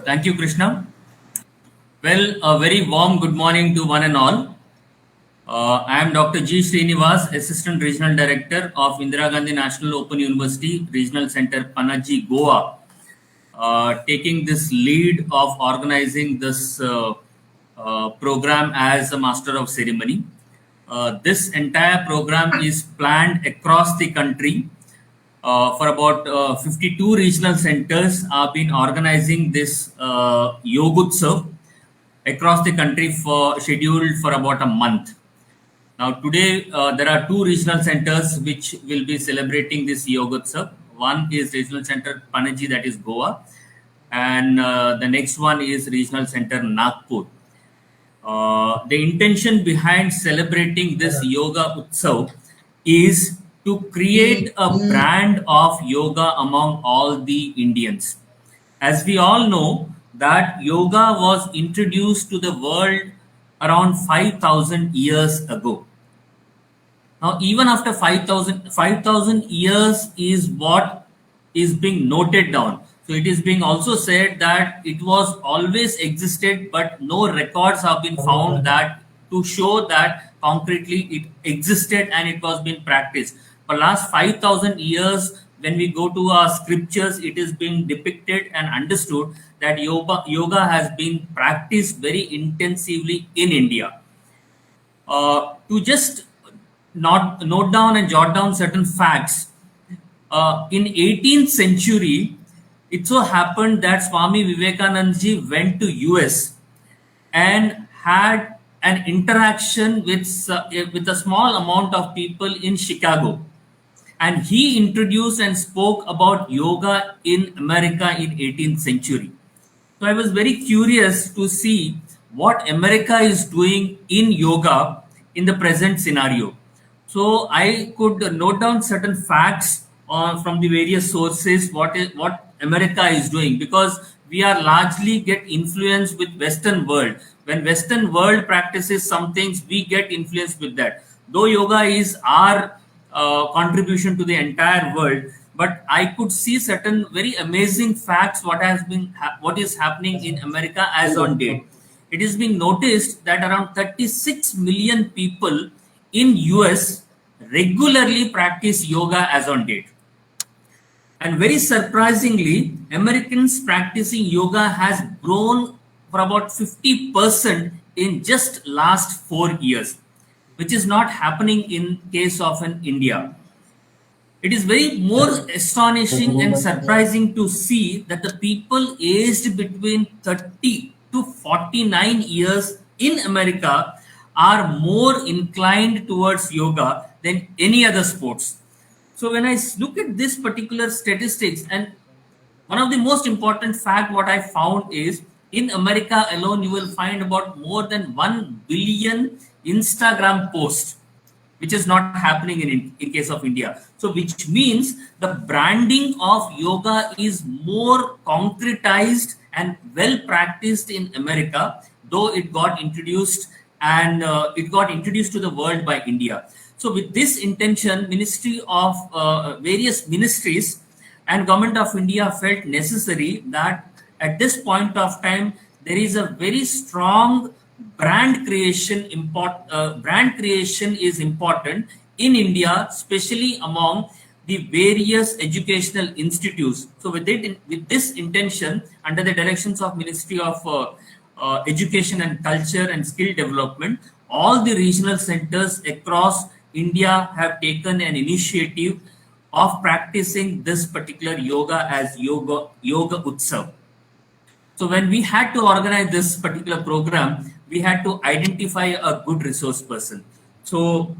Thank you, Krishna. Well, a very warm good morning to one and all. I am Dr. G. Srinivas, Assistant Regional Director of Indira Gandhi National Open University, Regional Centre Panaji, Goa, taking this lead of organizing this program as a Master of Ceremony. This entire program is planned across the country for about 52 regional centers have been organizing this Yogutsav across the country for scheduled for about a month. Now today there are two regional centers which will be celebrating this Yogutsav. One is Regional Center Panaji, that is Goa, and the next one is Regional Center Nagpur. The intention behind celebrating this Yoga Utsav is to create a brand of yoga among all the Indians. As we all know, that yoga was introduced to the world around 5,000 years ago. Now, even after 5,000 years is what is being noted down. So it is being also said that it was always existed, but no records have been found that to show that concretely it existed and it was being practiced. For last 5,000 years, when we go to our scriptures, it is being depicted and understood that yoga has been practiced very intensively in India. To just note down and jot down certain facts. In 18th century, it so happened that Swami Vivekananda ji went to US and had an interaction with a small amount of people in Chicago, and he introduced and spoke about yoga in America in 18th century. So I was very curious to see what America is doing in yoga in the present scenario. So I could note down certain facts from the various sources what America is doing, because we are largely get influenced with Western world. When Western world practices some things, we get influenced with that. Though yoga is our contribution to the entire world, but I could see certain very amazing facts what is happening in America as on date. It is being noticed that around 36 million people in US regularly practice yoga as on date. And very surprisingly, Americans practicing yoga has grown for about 50% in just last 4 years, which is not happening in case of an India. It is very more astonishing and surprising to see that the people aged between 30 to 49 years in America are more inclined towards yoga than any other sports. So when I look at this particular statistics, and one of the most important fact what I found is in America alone, you will find about more than 1 billion Instagram posts, which is not happening in case of India. So which means the branding of yoga is more concretized and well practiced in America, though it got introduced it got introduced to the world by India. So with this intention, Ministry of various ministries and Government of India felt necessary that at this point of time there is a very strong brand creation. Brand creation is important in India, especially among the various educational institutes. So with this intention, under the directions of Ministry of Education and Culture and Skill Development, all the regional centers across India have taken an initiative of practicing this particular yoga as Yoga Utsav. So when we had to organize this particular program, we had to identify a good resource person. So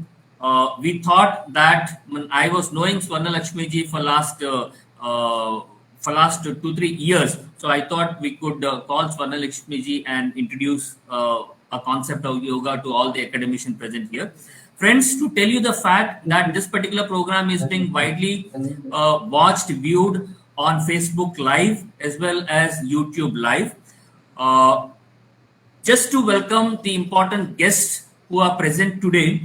we thought that when I was knowing Swarna Lakshmi ji for last 2-3 years, so I thought we could call Swarna Lakshmi ji and introduce a concept of yoga to all the academicians present here. Friends, to tell you the fact that this particular program is being widely watched, viewed on Facebook Live as well as YouTube Live. Just to welcome the important guests who are present today.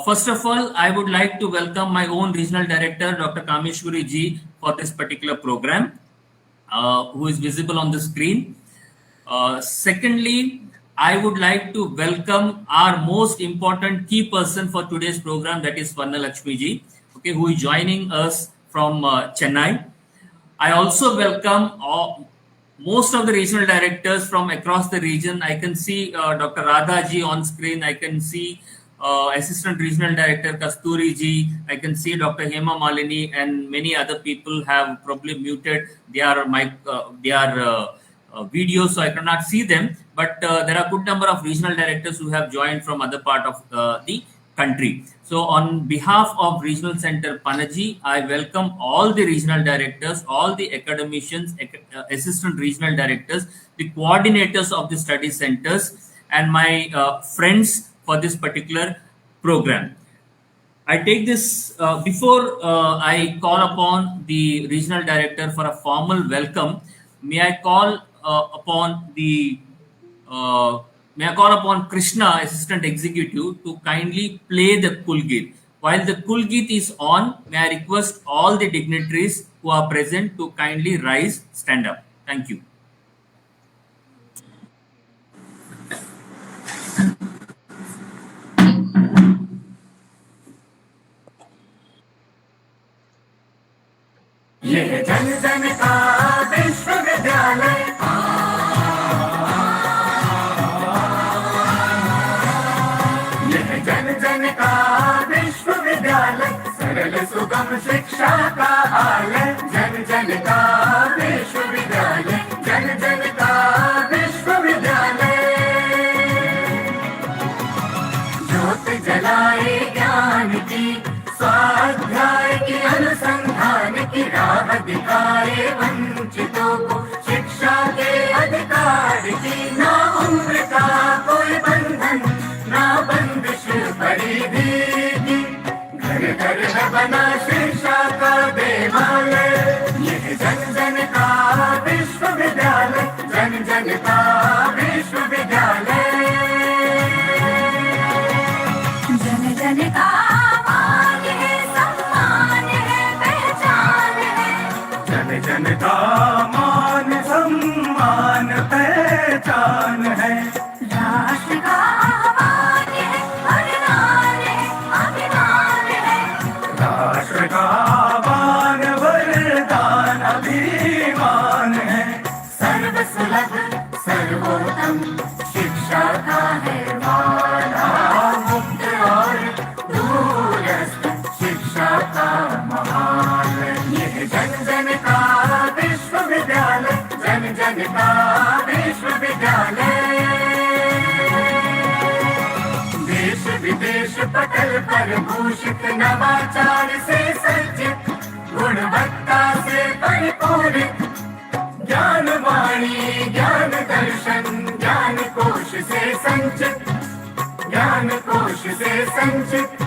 First of all, I would like to welcome my own regional director, Dr. Kameshwari ji, for this particular program. who is visible on the screen. Secondly, I would like to welcome our most important key person for today's program, that is Swarna Lakshmi ji, okay, who is joining us from Chennai. I also welcome most of the regional directors from across the region. I can see Dr. Radha ji on screen. I can see Assistant Regional Director Kasturi ji. I can see Dr. Hema Malini and many other people have probably muted their videos, so I cannot see them. But there are a good number of regional directors who have joined from other part of the country. So on behalf of Regional Centre Panaji, I welcome all the regional directors, all the academicians, assistant regional directors, the coordinators of the study centers, and my friends for this particular program. I take this before I call upon the regional director for a formal welcome. May I call upon the uh, may I call upon Krishna, Assistant Executive, to kindly play the Kulgit. While the Kulgit is on, may I request all the dignitaries who are present to kindly rise, stand up. Thank you. ये जन जन का विश्वविद्यालय, यह जन जन का विश्वविद्यालय, सरल सुगम शिक्षा का आलय। जन जन का विश्वविद्यालय, जन जन का विश्वविद्यालय। ज्योत जलाए ज्ञान की, स्वाध्याय की, अनुसंधान की राह दिखाए वंचितों को, शिक्षा के अधिकार की। ना उम्र का कोई बंधन, ना बंदिश परिधि की, घर घर है बना शिक्षा का देवालय। यह जन जन का विश्वविद्यालय, जन जन का विश्वविद्यालय। जन जन का जन का मान सम्मान पहचान है। राष्ट्र का आह्वान है, वरदान है, अभिमान है। राष्ट्र का आह्वान, वरदान, अभिमान है। सर्वसुलभ सर्वोत्तम शिक्षा का है वादा, मुक्त और दूरस्थ शिक्षा का महान। यह जन जन का विश्वविद्यालय, जन जन का विश्वविद्यालय। देश विदेश पटल पर भूषित, नवाचार से सज्जित, गुणवत्ता से परिपूरित। ज्ञान वाणी, ज्ञान दर्शन, ज्ञान कोश से संचित, ज्ञान कोश से संचित।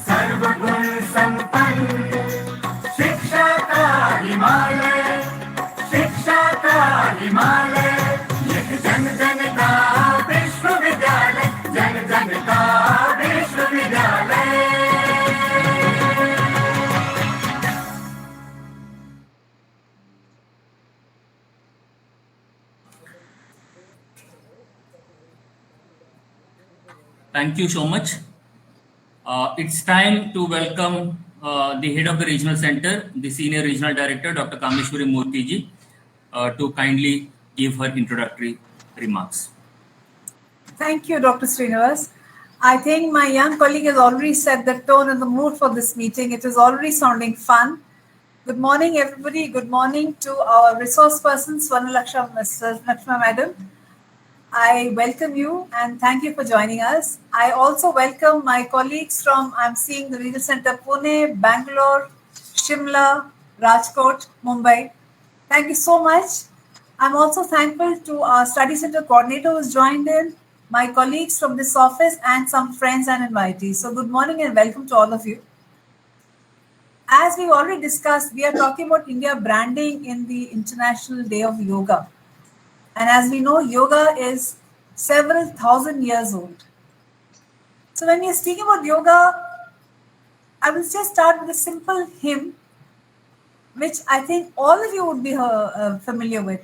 सर्वगुण संपन्न शिक्षा का हिमालय, शिक्षा का हिमालय। यह जन जन का विश्वविद्यालय, जन जन का विश्वविद्यालय। Thank you so much. It's time to welcome the head of the regional center, the senior regional director, Dr. Kameshwari Murthy ji, to kindly give her introductory remarks. Thank you, Dr. Srinivas. I think my young colleague has already set the tone and the mood for this meeting. It is already sounding fun. Good morning, everybody. Good morning to our resource person, Swarna Lakshmi Madam. I welcome you and thank you for joining us. I also welcome my colleagues from, I'm seeing the Regional Centre Pune, Bangalore, Shimla, Rajkot, Mumbai. Thank you so much. I'm also thankful to our study center coordinator who's joined in, my colleagues from this office and some friends and invitees. So good morning and welcome to all of you. As we've already discussed, we are talking about India branding in the International Day of Yoga. And as we know, yoga is several thousand years old. So when we are speaking about yoga, I will just start with a simple hymn which I think all of you would be familiar with.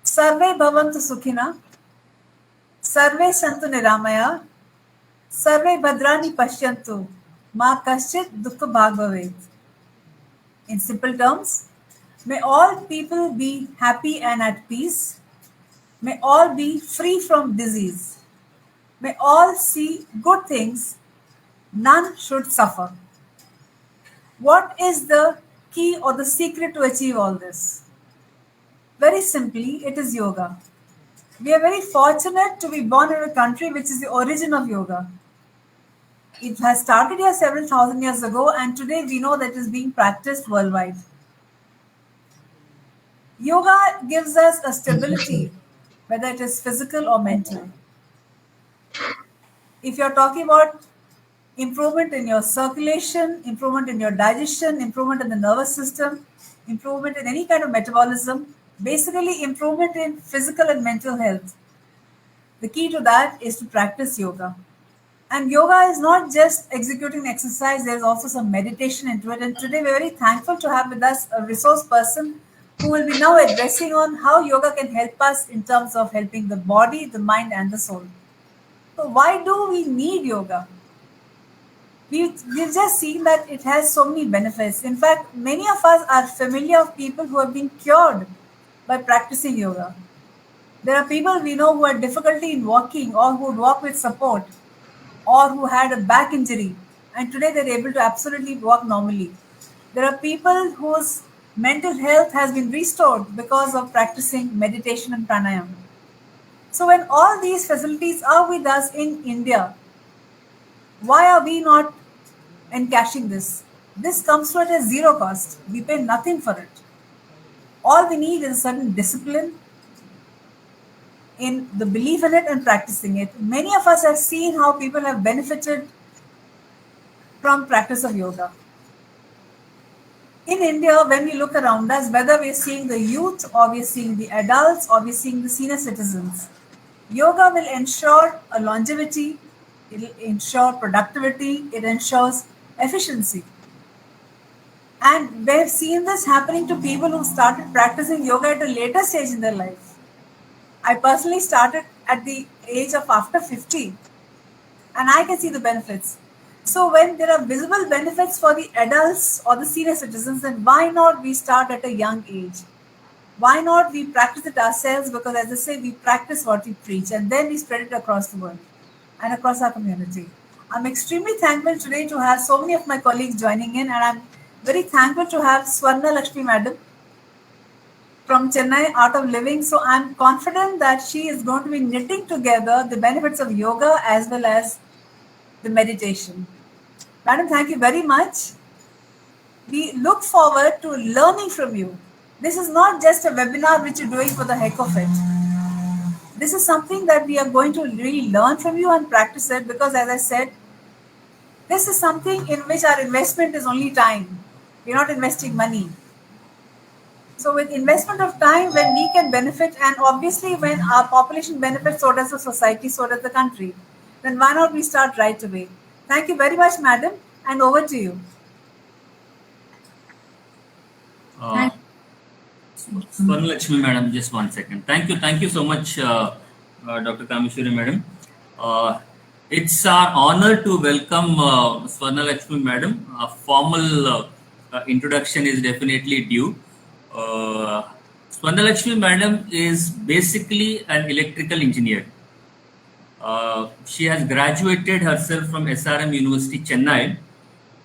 Sarve bhavantu sukhina, sarve santu niramaya, sarve bhadrani pashyantu, ma kaschit dukkha bhag bhavet. In simple terms, may all people be happy and at peace. May all be free from disease. May all see good things. None should suffer. What is the key or the secret to achieve all this? Very simply, it is yoga. We are very fortunate to be born in a country which is the origin of yoga. It has started here several thousand years ago, and today we know that it is being practiced worldwide. Yoga gives us a stability, whether it is physical or mental. If you're talking about improvement in your circulation, improvement in your digestion, improvement in the nervous system, improvement in any kind of metabolism, basically improvement in physical and mental health. The key to that is to practice yoga. And yoga is not just executing exercise, there's also some meditation into it. And today we're very thankful to have with us a resource person who will be now addressing on how yoga can help us in terms of helping the body, the mind, and the soul. So why do we need yoga? We've just seen that it has so many benefits. In fact, many of us are familiar with people who have been cured by practicing yoga. There are people we know who had difficulty in walking or who would walk with support or who had a back injury, and today they're able to absolutely walk normally. There are people whose mental health has been restored because of practicing meditation and pranayama. So when all these facilities are with us in India, why are we not encashing this? This comes to it at zero cost. We pay nothing for it. All we need is a certain discipline in the belief in it and practicing it. Many of us have seen how people have benefited from practice of yoga. In India, when we look around us, whether we're seeing the youth or we're seeing the adults or we're seeing the senior citizens, yoga will ensure a longevity, it will ensure productivity, it ensures efficiency. And we've seen this happening to people who started practicing yoga at a later stage in their life. I personally started at the age of after 50, and I can see the benefits. So when there are visible benefits for the adults or the senior citizens, then why not we start at a young age? Why not we practice it ourselves? Because as I say, we practice what we preach, and then we spread it across the world and across our community. I'm extremely thankful today to have so many of my colleagues joining in, and I'm very thankful to have Swarna Lakshmi Madam from Chennai Art of Living. So I'm confident that she is going to be knitting together the benefits of yoga as well as the meditation. Madam, thank you very much. We look forward to learning from you. This is not just a webinar which you're doing for the heck of it. This is something that we are going to really learn from you and practice it, because as I said, this is something in which our investment is only time. We're not investing money. So with investment of time, when we can benefit, and obviously when our population benefits, so does the society, so does the country, then why not we start right away? Thank you very much, madam, and over to you. Swarna Lakshmi Madam, just 1 second. Thank you so much, Dr. Kameshwari Madam. It's our honor to welcome Swarna Lakshmi Madam. A formal introduction is definitely due. Swarna Lakshmi Madam is basically an electrical engineer. She has graduated herself from SRM University, Chennai,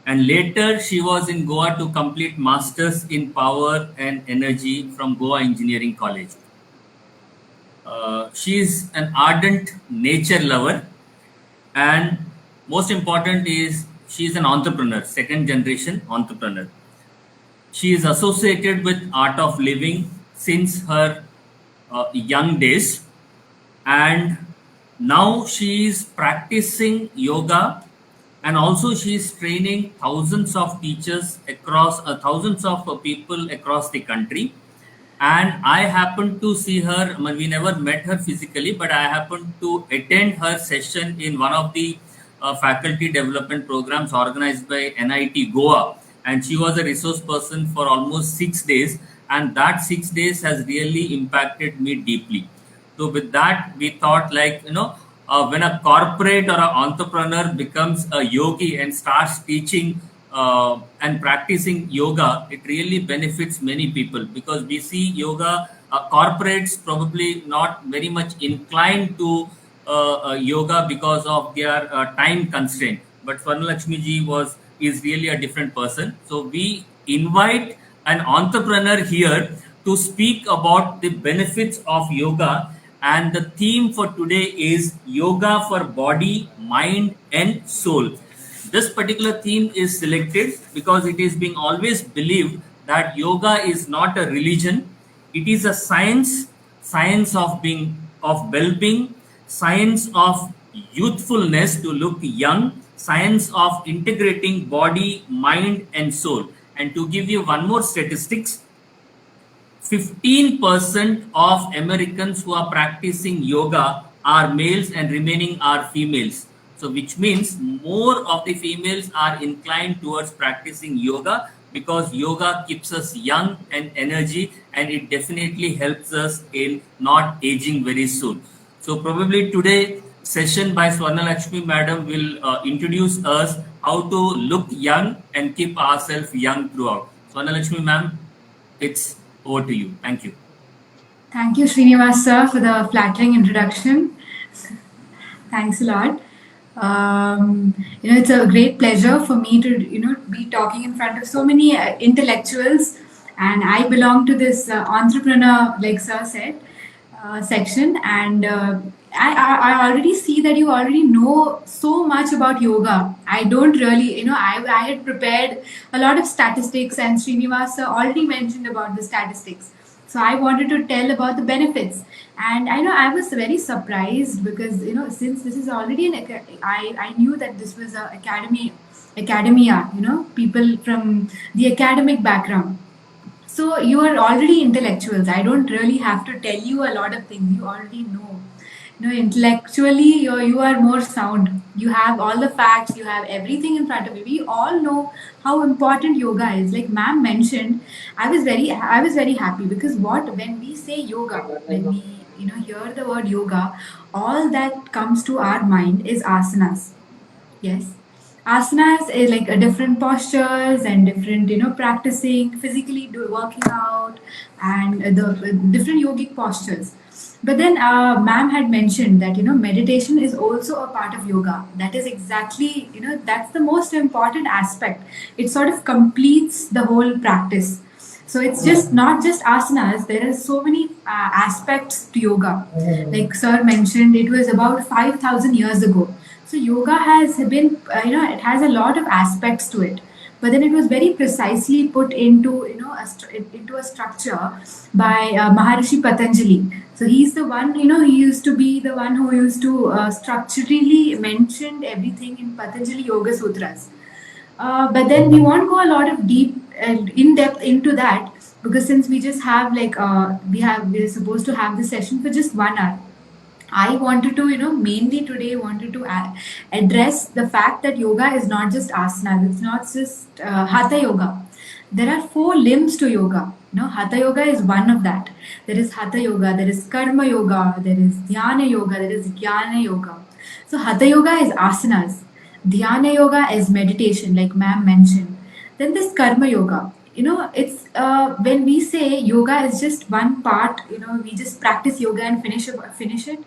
and later she was in Goa to complete Masters in Power and Energy from Goa Engineering College. She is an ardent nature lover, and most important is she is an entrepreneur, second generation entrepreneur. She is associated with Art of Living since her young days, and now she is practicing yoga, and also she is training thousands of teachers across thousands of people across the country. And I happened to see her. I mean, we never met her physically, but I happened to attend her session in one of the faculty development programs organized by NIT Goa. and she was a resource person for almost 6 days, and that 6 days has really impacted me deeply. So with that, we thought, like, when a corporate or an entrepreneur becomes a yogi and starts teaching and practicing yoga, it really benefits many people, because we see yoga corporates probably not very much inclined to yoga because of their time constraint. But Swarnalakshmi ji is really a different person. So we invite an entrepreneur here to speak about the benefits of yoga, and the theme for today is yoga for body, mind, and soul. This particular theme is selected because it is being always believed that yoga is not a religion, it is a science of well-being, science of youthfulness to look young, science of integrating body, mind, and soul. And to give you one more statistics, 15% of Americans who are practicing yoga are males and remaining are females. So, which means more of the females are inclined towards practicing yoga, because yoga keeps us young and energy, and it definitely helps us in not aging very soon. So, probably today session by Swarnalakshmi madam will introduce us how to look young and keep ourselves young throughout. Swarnalakshmi ma'am, it's over to you. Thank you. Thank you, Srinivas sir, for the flattering introduction. Thanks a lot. It's a great pleasure for me to be talking in front of so many intellectuals, and I belong to this entrepreneur, like sir said, section, and I already see that you already know so much about yoga. I don't really, I had prepared a lot of statistics, and Srinivas sir already mentioned about the statistics. So I wanted to tell about the benefits, and I know I was very surprised because since this is already I knew that this was a academia, people from the academic background. So you are already intellectuals. I don't really have to tell you a lot of things. You already know. Intellectually, you are more sound. You have all the facts. You have everything in front of you. We all know how important yoga is. Like ma'am mentioned, I was very happy because when we say yoga, when we hear the word yoga, all that comes to our mind is asanas. Yes. Asanas is like a different postures and different, practicing, physically working out, and the different yogic postures. But then ma'am had mentioned that, meditation is also a part of yoga. That is exactly, that's the most important aspect. It sort of completes the whole practice. So it's just not just asanas. There are so many aspects to yoga. Like sir mentioned, it was about 5,000 years ago. So yoga has been, it has a lot of aspects to it. But then it was very precisely put into, into a structure by Maharishi Patanjali. So he's the one, he used to be the one who used to structurally mention everything in Patanjali Yoga Sutras. But then we won't go a lot of deep and in depth into that, because since we just have we're supposed to have this session for just 1 hour. I wanted to, mainly today wanted to address the fact that yoga is not just asanas. It's not just hatha yoga. There are 4 limbs to yoga. Hatha yoga is one of that. There is hatha yoga, there is karma yoga, there is dhyana yoga, there is jnana yoga. So hatha yoga is asanas. Dhyana yoga is meditation, like ma'am mentioned. Then this karma yoga. It's when we say yoga is just one part, we just practice yoga and finish it.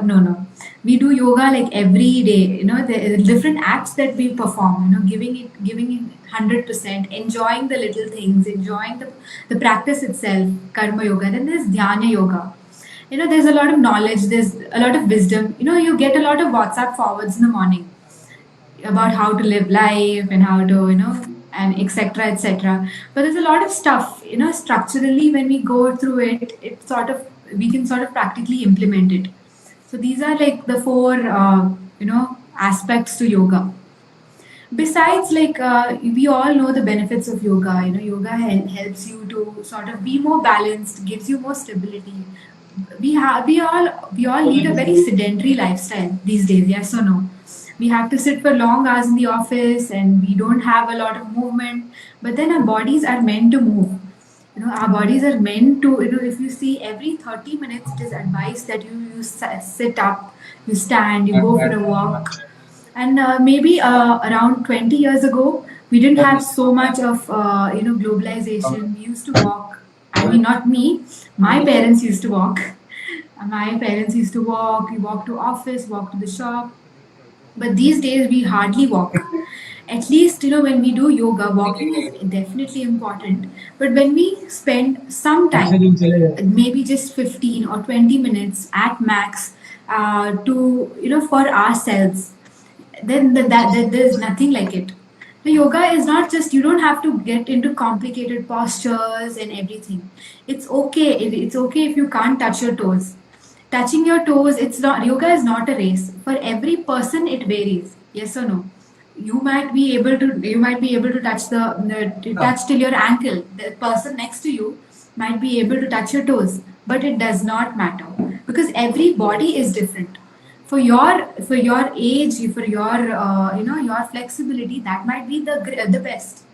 No. We do yoga like every day. The different acts that we perform. Giving it 100%, enjoying the little things, enjoying the practice itself. Karma yoga. Then there's dhyana yoga. There's a lot of knowledge. There's a lot of wisdom. You get a lot of WhatsApp forwards in the morning about how to live life and how to and etc. But there's a lot of stuff. Structurally, when we go through it, we can sort of practically implement it. So these are like the 4 aspects to yoga. Besides, we all know the benefits of yoga. Yoga helps you to sort of be more balanced, gives you more stability. We all lead a very sedentary lifestyle these days. Yes or no? We have to sit for long hours in the office and we don't have a lot of movement. But then our bodies are meant to move. Our bodies are meant to, if you see every 30 minutes, it is advised that you sit up, you stand, you go for a walk. And maybe around 20 years ago, we didn't have so much of, globalization. We used to walk. I mean, not me, my parents used to walk. My parents used to walk, we walk to office, walk to the shop. But these days we hardly walk. At least, when we do yoga, walking is definitely important. But when we spend some time, maybe just 15 or 20 minutes at max, for ourselves, then there's nothing like it. The yoga is not just, you don't have to get into complicated postures and everything. It's okay. It's okay if you can't touch your toes. Touching your toes, it's not, yoga is not a race. For every person, it varies. Yes or no? You might be able to touch touch till your ankle. The person next to you might be able to touch your toes, but it does not matter because every body is different. For your age, for your flexibility, that might be the best.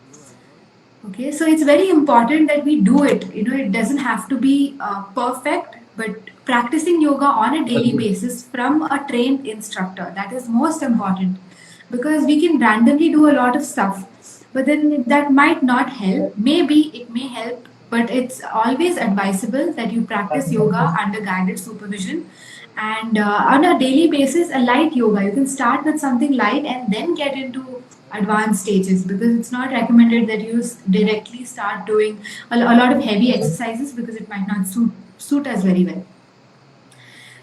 Okay, so it's very important that we do it. It doesn't have to be perfect, but practicing yoga on a daily basis from a trained instructor, that is most important, because we can randomly do a lot of stuff, but then that might not help. Maybe it may help, but it's always advisable that you practice yoga under guided supervision and on a daily basis, a light yoga. You can start with something light and then get into advanced stages, because it's not recommended that you directly start doing a lot of heavy exercises, because it might not suit us very well.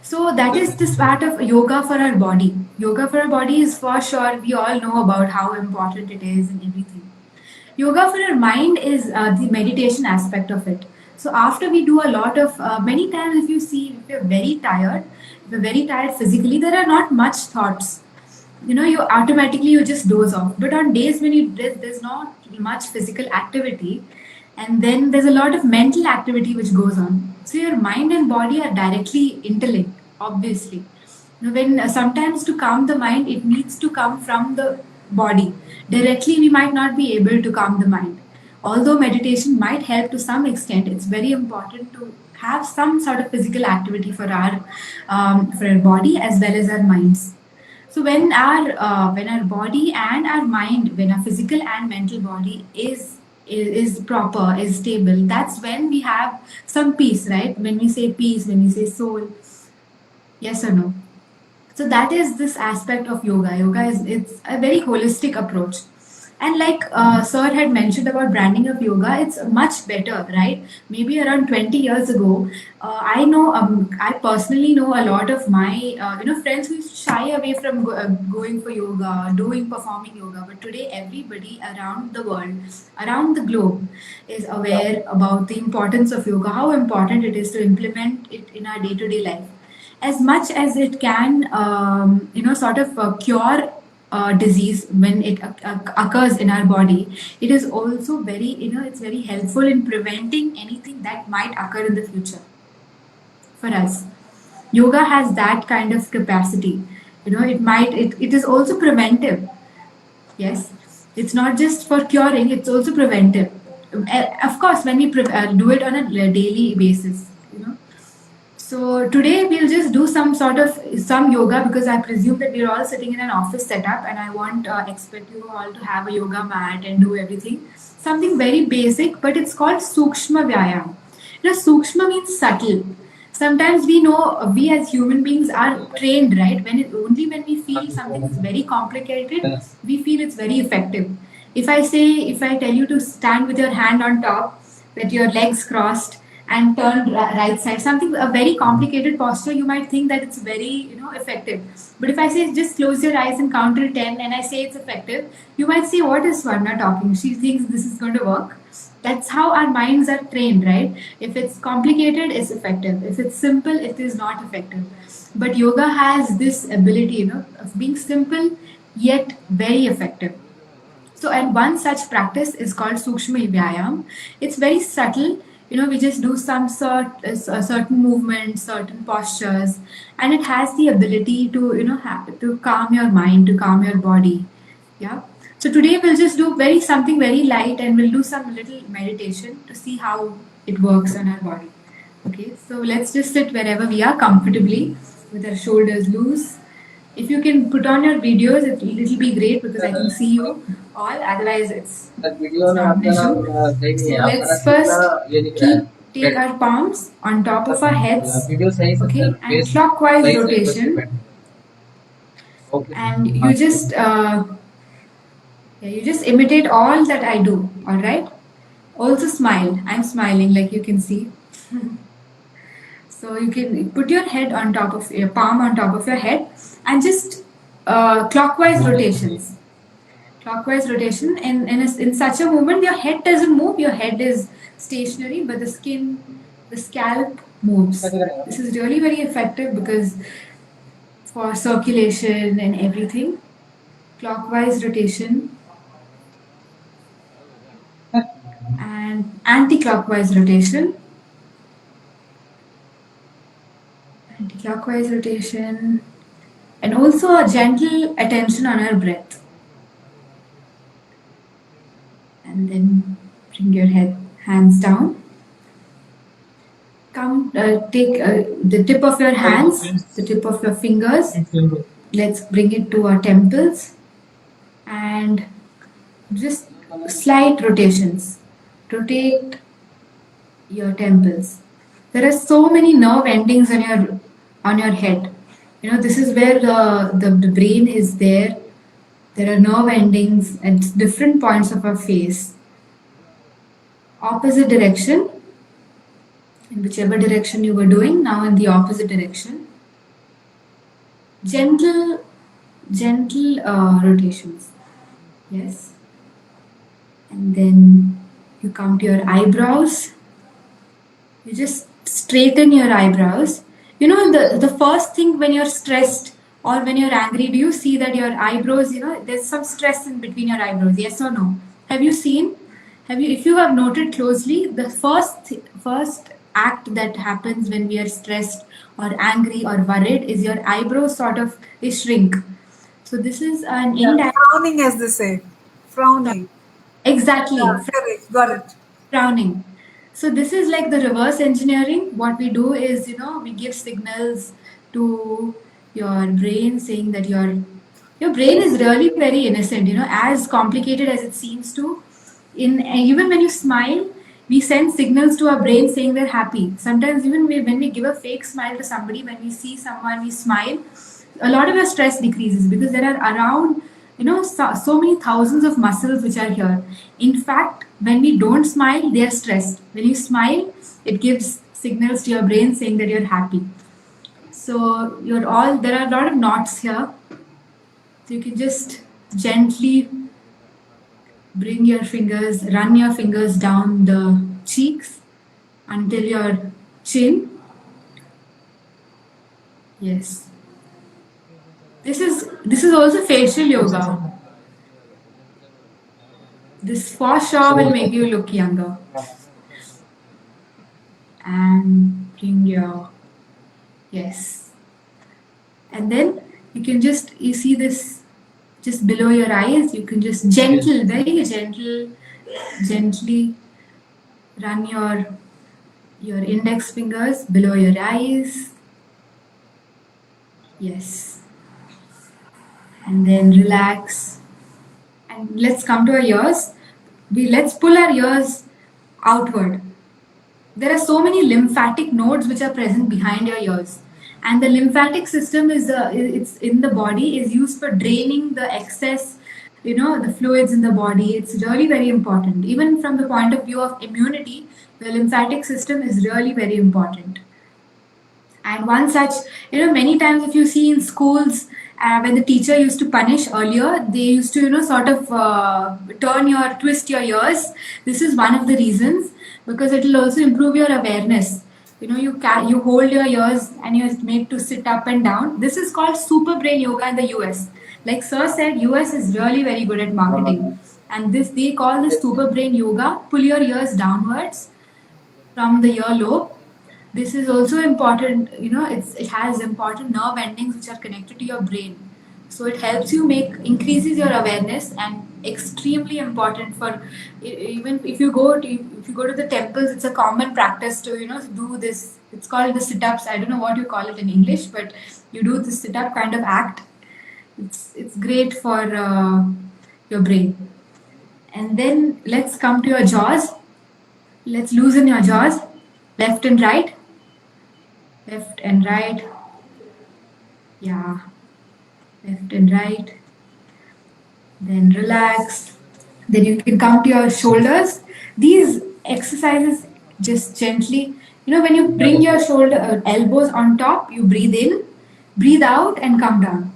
So that is this part of yoga for our body. Yoga for our body is for sure, we all know about how important it is and everything. Yoga for our mind is the meditation aspect of it. So after we do a lot of, many times if you see, if you're very tired physically, there are not much thoughts. You just doze off. But on days when there's not much physical activity, and then there's a lot of mental activity which goes on. So your mind and body are directly interlinked, obviously. When sometimes to calm the mind, it needs to come from the body. Directly, we might not be able to calm the mind. Although meditation might help to some extent, it's very important to have some sort of physical activity for our body as well as our minds. So when our body and our mind, when our physical and mental body is proper, is stable, that's when we have some peace, right? When we say peace, when we say soul, yes or no? So that is this aspect of yoga. Yoga it's a very holistic approach. And like Sir had mentioned about branding of yoga, it's much better, right? Maybe around 20 years ago, I personally know a lot of my, friends who used to shy away from going for yoga, performing yoga. But today, everybody around the world, around the globe, is aware about the importance of yoga, how important it is to implement it in our day-to-day life. As much as it can, sort of cure disease when it occurs in our body, it is also it's very helpful in preventing anything that might occur in the future for us. Yoga has that kind of capacity. It is also preventive. Yes, it's not just for curing, it's also preventive. Of course, when we do it on a daily basis. So today we'll just do some yoga, because I presume that we're all sitting in an office setup, and I won't expect you all to have a yoga mat and do everything. Something very basic, but it's called Sukshma Vyayam. Sukshma means subtle. Sometimes we as human beings are trained, right? Only when we feel something is very complicated, we feel it's very effective. If I tell you to stand with your hand on top, with your legs crossed, and turn right side, something, a very complicated posture, you might think that it's very effective. But if I say just close your eyes and count till 10 and I say it's effective, you might say, what is Swarna talking? She thinks this is going to work. That's how our minds are trained, right? If it's complicated, it's effective. If it's simple, it is not effective. But yoga has this ability, of being simple yet very effective. So, and one such practice is called Sukshma Vyayam. It's very subtle. we just do some certain movements, certain postures, and it has the ability to, to calm your mind, to calm your body. Yeah. So today we'll just do something very light, and we'll do some little meditation to see how it works on our body. Okay. So let's just sit wherever we are comfortably with our shoulders loose. If you can put on your videos, it'll be great because I can see you all. Otherwise, it's not an issue. So let's first take our palms on top of our heads, okay, and clockwise rotation. And you just imitate all that I do. All right. Also smile. I'm smiling, like you can see. So you can put your head on top of your palm on top of your head, and just clockwise rotations. Clockwise rotation. In such a movement, your head doesn't move. Your head is stationary, but the scalp moves. This is really very effective because for circulation and everything. Clockwise rotation and anti-clockwise rotation. Anti-clockwise rotation, and also a gentle attention on our breath. And then bring your hands down. Take the tip of your hands, the tip of your fingers. Let's bring it to our temples, and just slight rotations. Rotate your temples. There are so many nerve endings on your head. This is where the brain is there. There are nerve endings at different points of our face. Opposite direction. In whichever direction you were doing, now in the opposite direction. Gentle rotations. Yes. And then you come to your eyebrows. You just straighten your eyebrows. The first thing when you're stressed or when you're angry, do you see that your eyebrows, there's some stress in between your eyebrows? Yes or no? Have you seen? If you have noted closely, the first act that happens when we are stressed or angry or worried is your eyebrows they shrink. So this is an indirect frowning, as they say. Frowning. Exactly. Yeah, correct. Got it. Frowning. So this is like the reverse engineering. What we do is, we give signals to your brain saying that your brain is really very innocent, as complicated as it seems to. Even when you smile, we send signals to our brain saying we're happy. Sometimes even when we give a fake smile to somebody, when we see someone, we smile, a lot of our stress decreases because there are around so many thousands of muscles which are here. In fact, when we don't smile, they are stressed. When you smile, it gives signals to your brain saying that you're happy. So there are a lot of knots here. So you can just gently run your fingers down the cheeks until your chin. Yes. This is also facial yoga. This for sure will make you look younger. And bring yes. And then you see this just below your eyes, you can just very gently run your index fingers below your eyes. Yes. And then relax. And let's come to our ears. Let's pull our ears outward. There are so many lymphatic nodes which are present behind your ears. And the lymphatic system it's in the body, is used for draining the excess, the fluids in the body. It's really very important. Even from the point of view of immunity, the lymphatic system is really very important. And one such, many times if you see in schools, when the teacher used to punish earlier, they used to, twist your ears. This is one of the reasons, because it will also improve your awareness. You hold your ears and you're made to sit up and down. This is called super brain yoga in the US. Like Sir said, US is really very good at marketing. And they call this super brain yoga. Pull your ears downwards. from the earlobe. This is also important, it has important nerve endings which are connected to your brain. So it helps you increases your awareness, and extremely important for even if you go to the temples, it's a common practice to do this. It's called the sit-ups. I don't know what you call it in English, but you do the sit-up kind of act. It's great for your brain. And then let's come to your jaws. Let's loosen your jaws, left and right, left and right. Yeah, left and right. Then relax. Then you can come to your shoulders. These exercises just gently, when you bring your elbows on top, you breathe in, breathe out, and come down.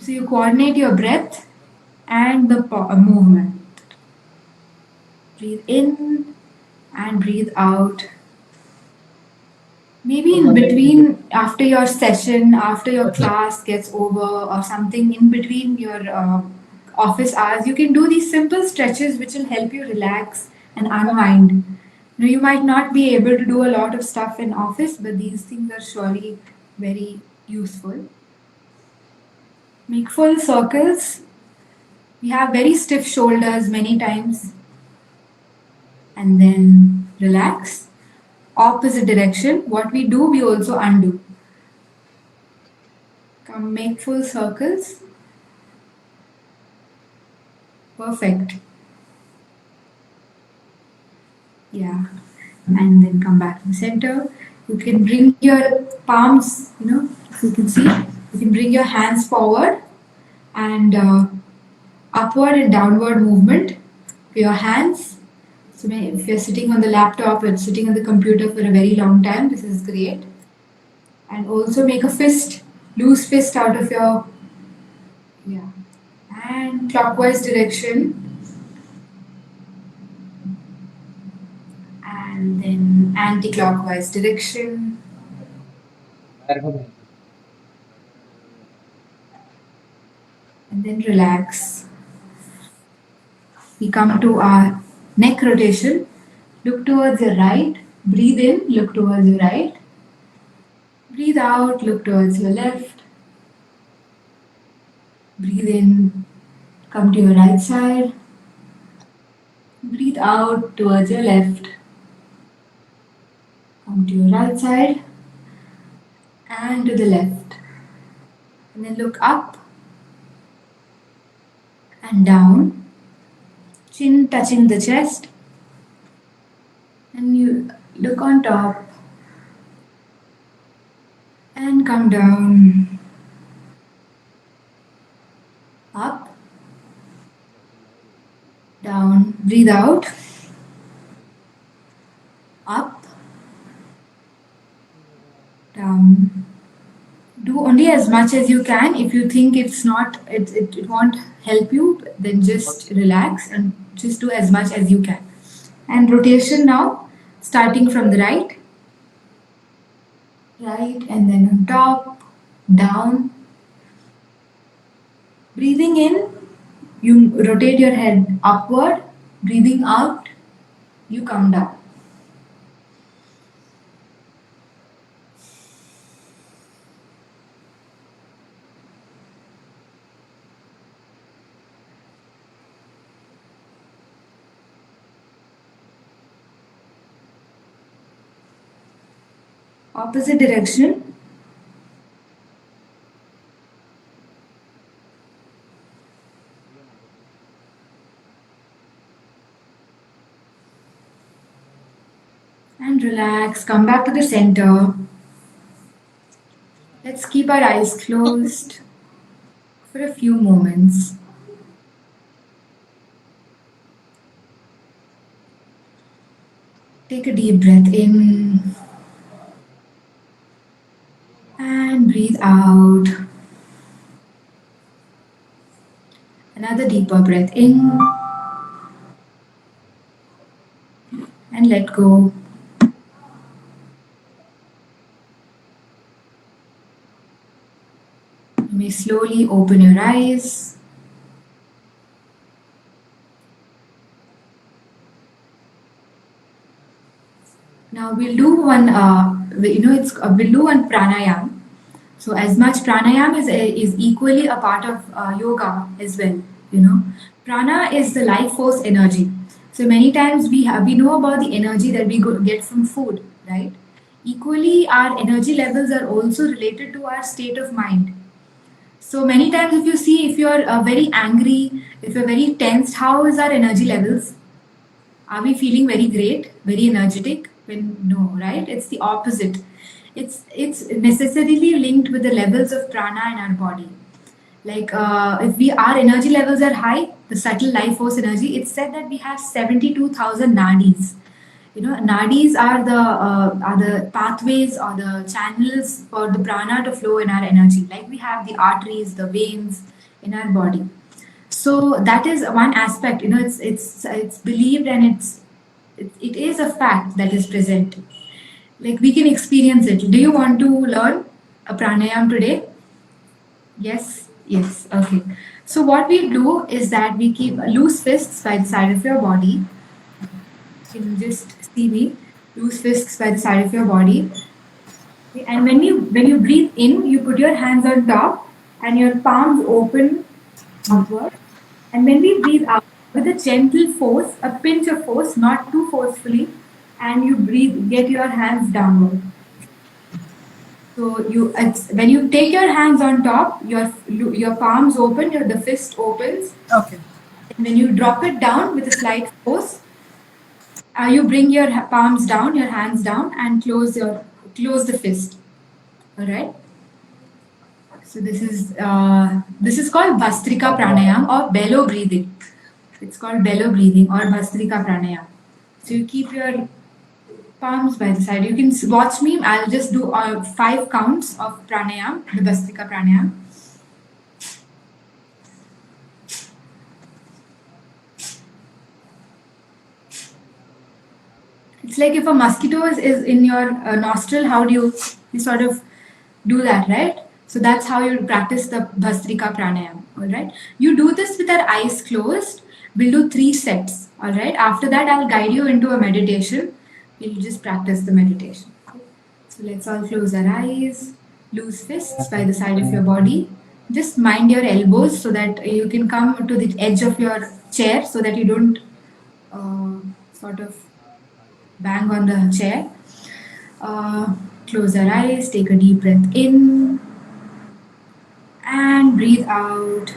So you coordinate your breath and the movement. Breathe in and breathe out. Maybe in between, after your session, after your class gets over, or something in between your office hours, you can do these simple stretches which will help you relax and unwind. You might not be able to do a lot of stuff in office, but these things are surely very useful. Make full circles. We have very stiff shoulders many times. And then relax. Opposite direction. What we do, we also undo. Come, make full circles. Perfect. Yeah. And then come back to the center. You can bring your palms, if you can see, you can bring your hands forward and upward and downward movement for your hands. So if you're sitting on the laptop or sitting on the computer for a very long time, this is great. And also make a fist, loose fist out of your, yeah. And clockwise direction. And then anti-clockwise direction. And then relax. We come to our neck rotation. Look towards the right. Breathe in, look towards the right. Breathe out, look towards your left. Breathe in, come to your right side. Breathe out towards your left. Come to your right side and to the left. And then look up and down. Chin touching the chest. And you look on top and come down. Up, down. Breathe out. Up, down. Do only as much as you can. If you think it won't help you, then just relax and just do as much as you can. And rotation now, starting from the right, and then on top, down. Breathing in, you rotate your head upward. Breathing out, you come down. Opposite direction. And relax, come back to the center. Let's keep our eyes closed for a few moments. Take a deep breath in and breathe out. Another deeper breath in and let go. You may slowly open your eyes. Now we'll do one, we'll do one pranayam. So as much pranayam is equally a part of yoga as well. You know, prana is the life force energy. So many times we know about the energy that we get from food, right? Equally, our energy levels are also related to our state of mind. So many times, if you see, if you're very angry, if you're very tensed, how is our energy levels? Are we feeling very great, very energetic? When no, right? It's the opposite. It's necessarily linked with the levels of prana in our body. Like if we our energy levels are high, the subtle life force energy. It's said that we have 72,000 nadis. You know, nadis are the pathways or the channels for the prana to flow in our energy. Like we have the arteries, the veins in our body. So that is one aspect. You know, it's believed and it is a fact that is present. Like we can experience it. Do you want to learn a pranayam today? Yes, yes. Okay. So what we do is that we keep loose fists by the side of your body. You can just see me. Loose fists by the side of your body. Okay, and when you breathe in, you put your hands on top and your palms open upward. And when we breathe out with a gentle force, a pinch of force, not too forcefully, and you breathe, get your hands downward. So when you take your hands on top, your palms open, the fist opens. Okay. And when you drop it down with a slight force, you bring your palms down, your hands down, and close the fist. All right. So this is called Bhastrika Pranayam or bellow breathing. It's called bellow breathing or Bhastrika Pranayam. So you keep your palms by the side. You can watch me. I'll just do 5 counts of pranayam, the Bhastrika Pranayam. It's like if a mosquito is in your nostril, how do you sort of do that, right? So that's how you practice the Bhastrika Pranayam, all right? You do this with our eyes closed. We'll do 3 sets, all right? After that, I'll guide you into a meditation. We'll just practice the meditation. So let's all close our eyes, loose fists by the side of your body. Just mind your elbows so that you can come to the edge of your chair so that you don't sort of bang on the chair. Close our eyes, take a deep breath in and breathe out.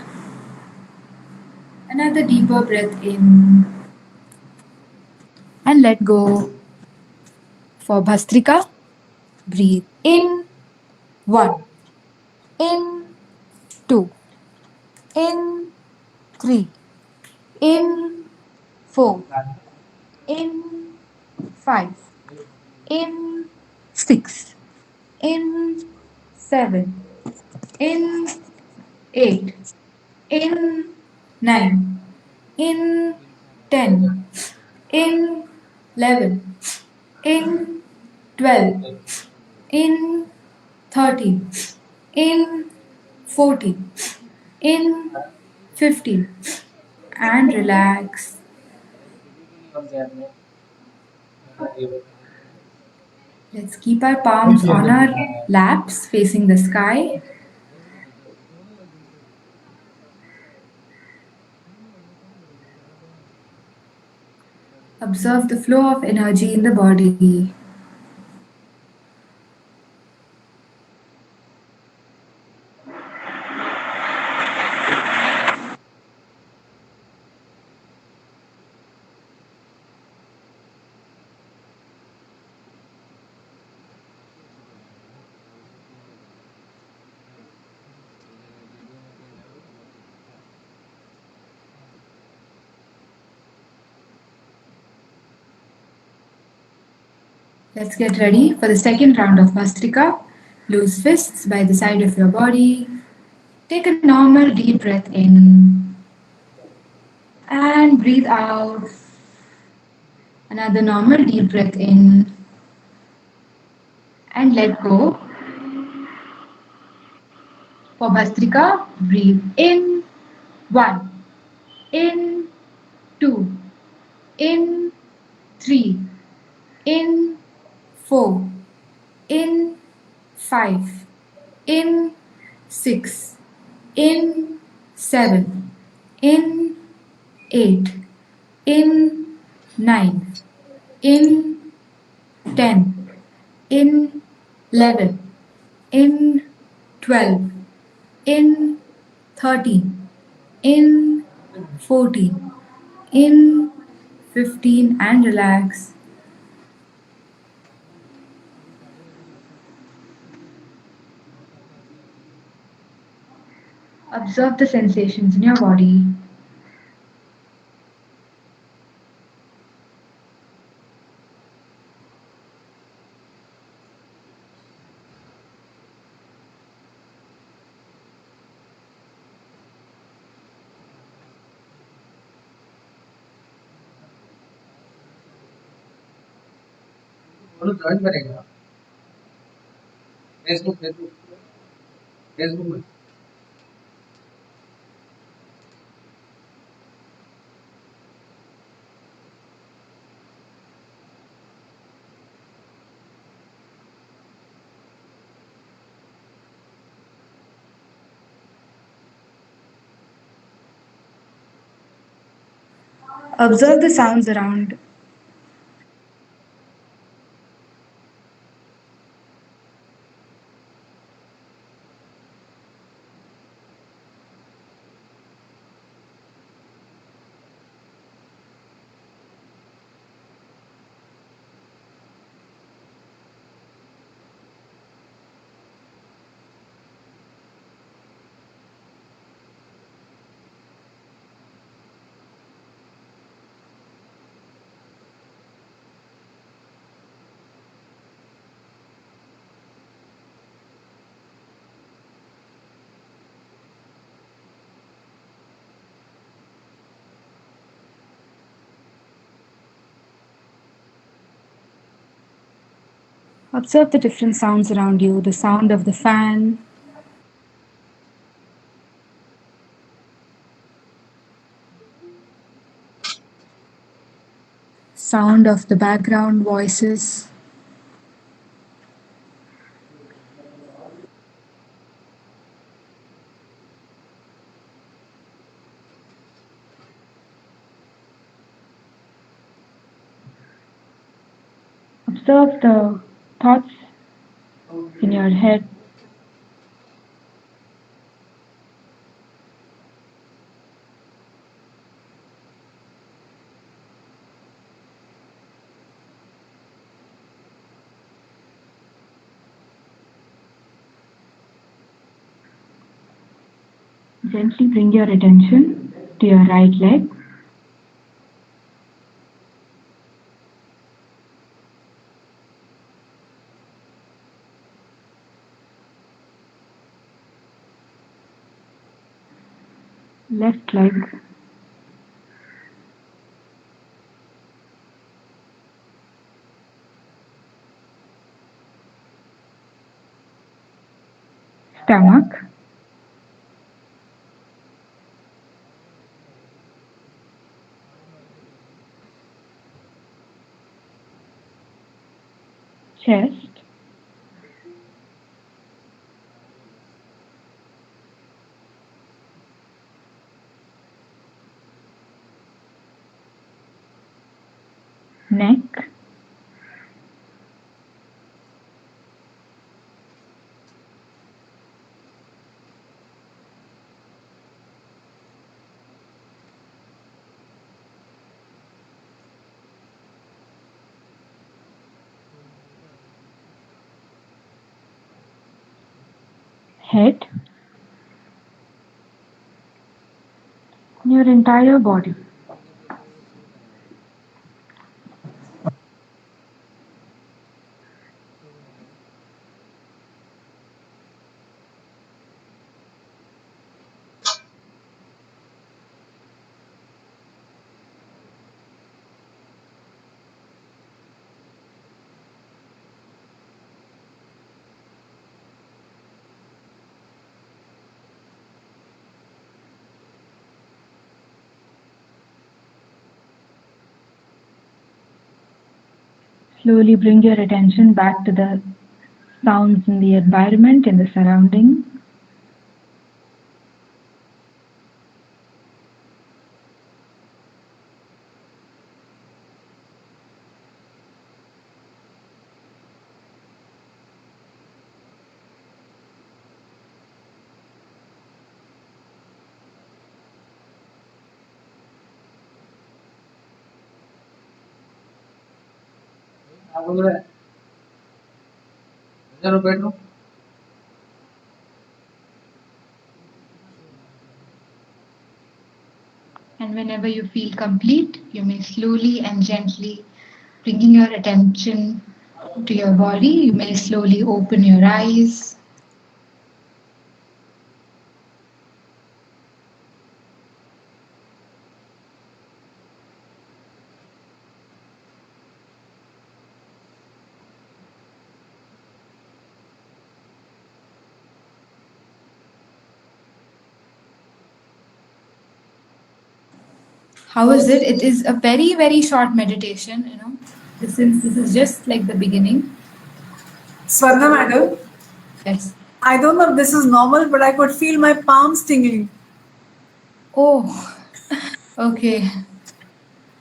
Another deeper breath in and let go. For Bhastrika, breathe in 1, in 2, in 3, in 4, in 5, in 6, in 7, in 8, in 9, in 10, in 11, in 12, in 13, in 14, in 15, and relax. Let's keep our palms on our laps facing the sky. Observe the flow of energy in the body. Let's get ready for the second round of Bhastrika. Loose fists by the side of your body. Take a normal deep breath in and breathe out. Another normal deep breath in and let go. For Bhastrika, breathe in 1, in 2, in 3, in 4, in 5, in 6, in 7, in 8, in 9, in 10, in 11, in 12, in 13, in 14, in 15, and relax. Observe the sensations in your body. बोलो join करेगा Facebook Facebook Facebook में Observe the sounds around. Observe the different sounds around you, the sound of the fan, sound of the background voices. Observe the thoughts in your head. Gently bring your attention to your right leg. Left leg. Stomach. Chest. Neck. Head. Your entire body. Slowly bring your attention back to the sounds in the environment, in the surrounding. And whenever you feel complete, you may slowly and gently, bringing your attention to your body, you may slowly open your eyes. How is it? It is a very, very short meditation, since this is just like the beginning. Swarna madam, Yes. I don't know if this is normal, but I could feel my palms tingling. Oh, okay.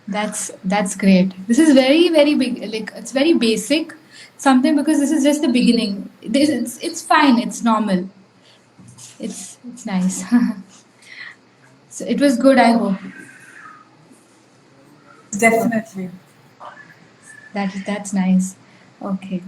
That's great. This is very, very big. Like it's very basic, something because this is just the beginning. It's fine. It's normal. It's nice. So it was good. I hope Definitely. that's nice. Okay.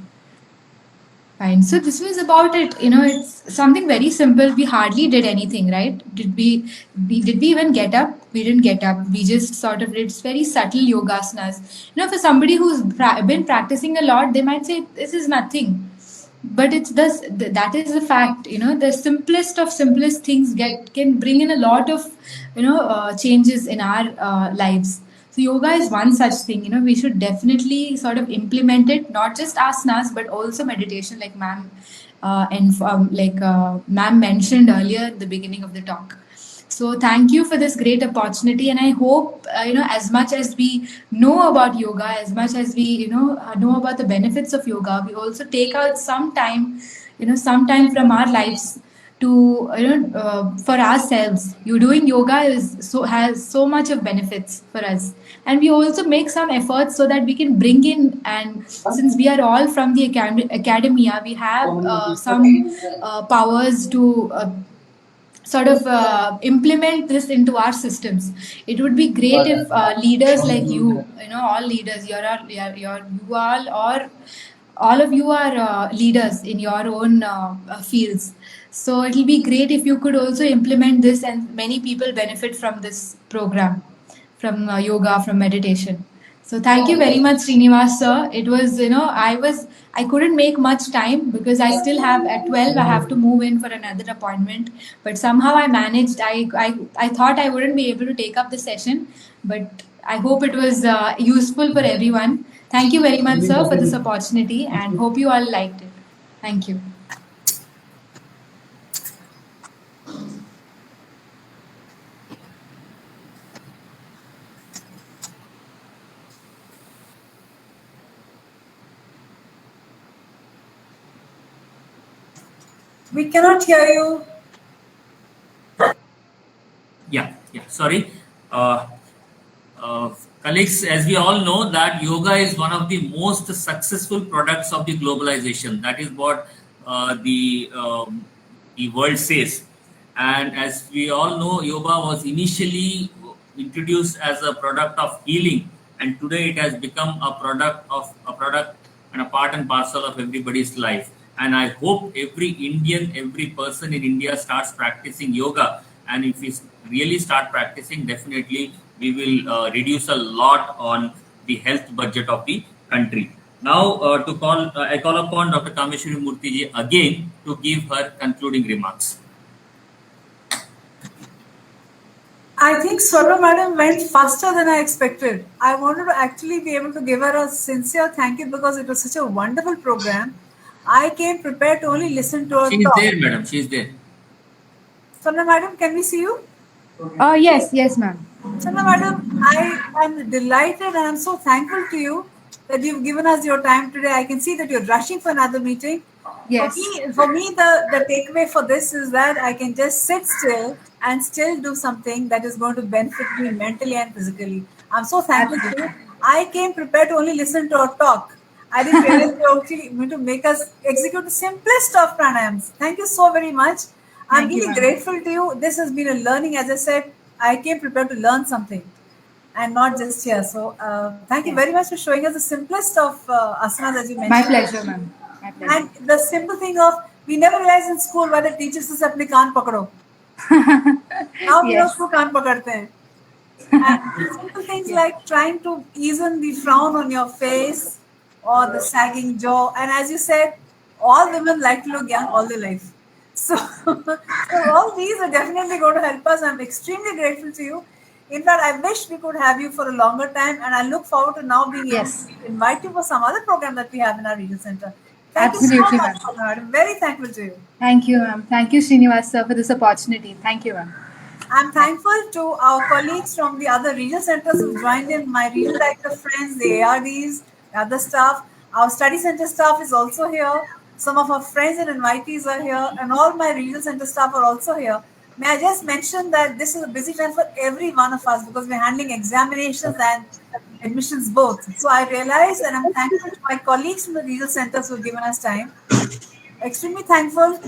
Fine. So this was about it. It's something very simple. We hardly did anything, right? Did we even get up? We didn't get up. We just sort of did very subtle yogasanas. For somebody who's been practicing a lot, they might say this is nothing. But it's this that is the fact. The simplest of simplest things can bring in a lot of changes in our lives. So yoga is one such thing. We should definitely sort of implement it, not just asanas, but also meditation, like ma'am and like ma'am mentioned earlier at the beginning of the talk. So thank you for this great opportunity, and I hope as much as we know about yoga, as much as we know about the benefits of yoga, we also take out some time from our lives to for ourselves. You doing yoga has so much of benefits for us, and we also make some efforts so that we can bring in, and since we are all from the academia, we have some powers to sort of implement this into our systems. It would be great if leaders like all leaders, you all, or all of you are leaders in your own fields. So it will be great if you could also implement this, and many people benefit from this program, from yoga, from meditation. So thank you very much, Srinivas sir. It was, I couldn't make much time because I still have at 12 I have to move in for another appointment. But somehow I managed. I thought I wouldn't be able to take up the session, but I hope it was useful for everyone. Thank you very much, sir, for this opportunity, and hope you all liked it. Thank you. We cannot hear you. Yeah, sorry. Uh, Colleagues, as we all know, that yoga is one of the most successful products of the globalization. That is what the world says. And as we all know, yoga was initially introduced as a product of healing, and today it has become a product and a part and parcel of everybody's life. And I hope every person in India starts practicing yoga. And if we really start practicing, definitely we will reduce a lot on the health budget of the country. Now, I call upon Dr. Kameshwari Murthy again to give her concluding remarks. I think Swarna madam went faster than I expected. I wanted to actually be able to give her a sincere thank you because it was such a wonderful program. I came prepared to only listen to her She is talk. there, madam. She is there. Swarna madam, can we see you? Yes, ma'am. Swarna madam, I am delighted and I'm so thankful to you that you've given us your time today. I can see that you're rushing for another meeting. Yes. For me, the takeaway for this is that I can just sit still and still do something that is going to benefit me mentally and physically. I'm so thankful to you. Absolutely. I came prepared to only listen to a talk. I didn't realize you're actually going to make us execute the simplest of pranayams. Thank you so very much. I'm Thank you, really ma'am. grateful to you. This has been a learning. As I said, I came prepared to learn something and not just here. So, thank you Yes. very much for showing us the simplest of asanas as you My mentioned. pleasure, ma'am. My pleasure. And the simple thing of we never realized in school why the teachers us apne kaan pakdo. Now we know Yes. who kaan pakadte hain. And simple things Yes. like trying to easen the frown on your face or the sagging jaw. And as you said, all women like to look young all their life. So, so all these are definitely going to help us. I'm extremely grateful to you. In fact, I wish we could have you for a longer time, and I look forward to now being able Yes. to invite you for some other program that we have in our regional center. Thank you so Absolutely, much ma'am. for that. I'm very thankful to you. Thank you, ma'am. Thank you, Srinivas sir, for this opportunity. Thank you, ma'am. I'm thankful to our colleagues from the other regional centers who joined in, my regional director friends, the ARDs, the other staff. Our study center staff is also here. Some of our friends and invitees are here, and all my regional center staff are also here. May I just mention that this is a busy time for every one of us because we're handling examinations and admissions both. So I realize and I'm thankful to my colleagues from the regional centers who have given us time. Extremely thankful.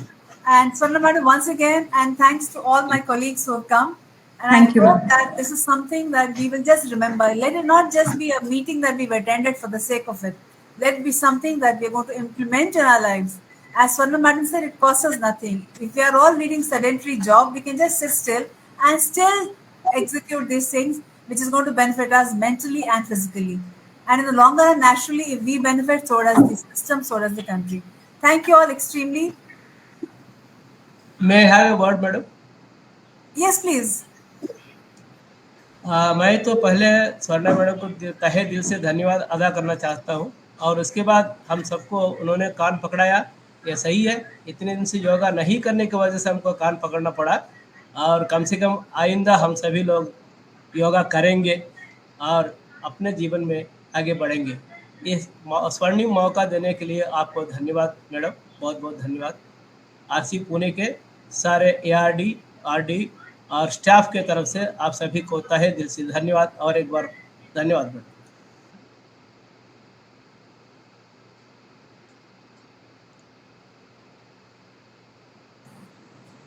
And Swarna Madam, once again, and thanks to all my colleagues who have come. And I Thank you, hope ma'am. that this is something that we will just remember. Let it not just be a meeting that we've attended for the sake of it. Let it be something that we're going to implement in our lives. As Swarna Madam said, it costs us nothing. If we are all leading sedentary job, we can just sit still and still execute these things, which is going to benefit us mentally and physically. And in the long run, naturally, if we benefit, so does the system, so does the country. Thank you all extremely. May I have a word, madam? Yes, please. मैं तो पहले Swarna madam को तहे दिल से धन्यवाद अदा करना चाहता हूँ और उसके बाद हम सबको उन्होंने कान पकड़ाया। ये सही है, इतने दिन से योगा नहीं करने की वजह से हमको कान पकड़ना पड़ा और कम से कम आइंदा हम सभी लोग योगा करेंगे और अपने जीवन में आगे बढ़ेंगे। इस स्वर्णिम मौका देने के लिए आपको धन्यवाद मैडम, बहुत बहुत धन्यवाद। आरसी पुणे के सारे एआरडी, आरडी और स्टाफ के तरफ से आप सभी को तहे दिल से धन्यवाद और एक बार धन्यवाद madam.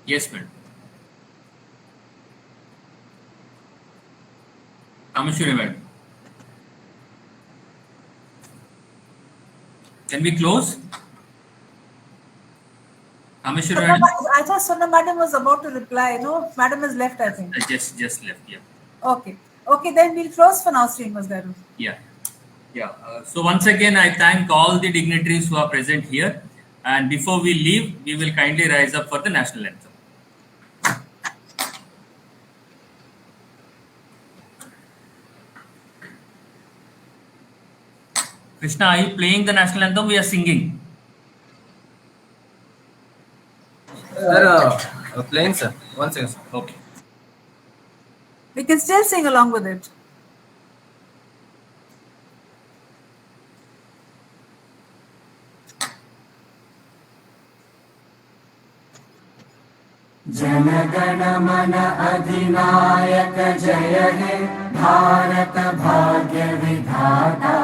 Yes, madam. Kameshwari, madam. Can we close? Kameshwari, madam. I thought Swarna Madam was about to reply. No, Madam has left, I think. Just left. Yeah. Okay. Okay, then we'll close for now, Srinivas Garu. Yeah. Yeah. So once again, I thank all the dignitaries who are present here. And before we leave, we will kindly rise up for the national anthem. Krishna, are you playing the national anthem? We are singing. Sir, playing, sir. 1 second, sir. Okay. We can still sing along with it. जनगण मन अधिनायक जय हे भारत भाग्य विधाता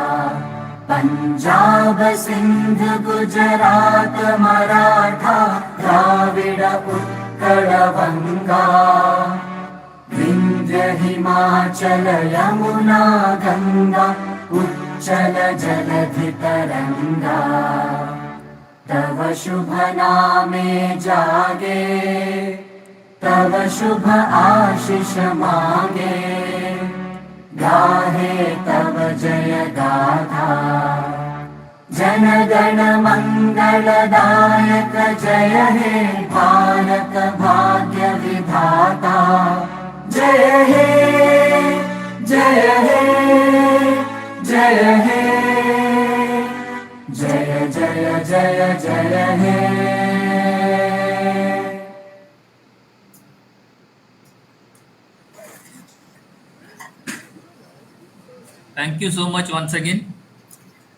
पंजाब सिंध गुजरात मराठा द्राविड उत्कल बंगा विंध्य हिमाचल यमुना गंगा उच्चल जलधि तरंगा तव शुभ नामे जागे तव शुभ आशीष मांगे गाहे तव जय गाथा जन गण मंगलदायक जय हे भारत भाग्य विधाता जय हे जय हे जय हे जय जय जय जय हे Thank you so much once again.